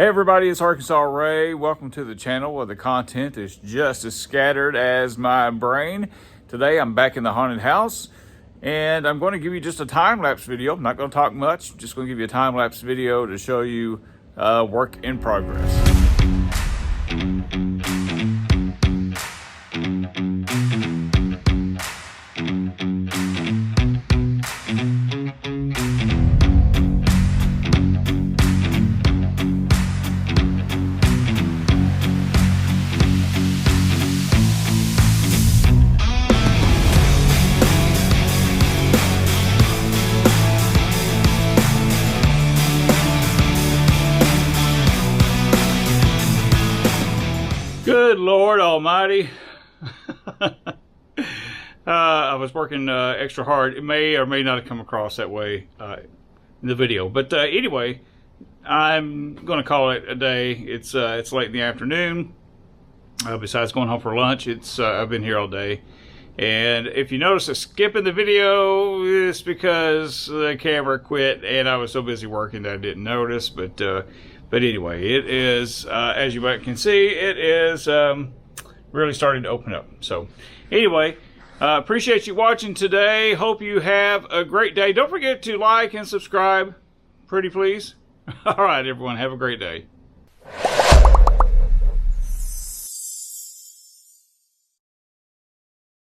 Hey everybody, it's Arkansas Ray. Welcome to the channel where the content is just as scattered as my brain. Today I'm back in the haunted house and I'm going to give you just a time-lapse video. I'm not going to talk much, just going to give you a time-lapse video to show you work in progress. Good Lord Almighty. I was working extra hard. It may or may not have come across that way in the video. But anyway, I'm going to call it a day. It's late in the afternoon. Besides going home for lunch, I've been here all day. And if you notice a skip in the video, it's because the camera quit and I was so busy working that I didn't notice. But anyway, it is, as you can see, it is really starting to open up. So anyway, appreciate you watching today. Hope you have a great day. Don't forget to like and subscribe, pretty please. All right, everyone, have a great day.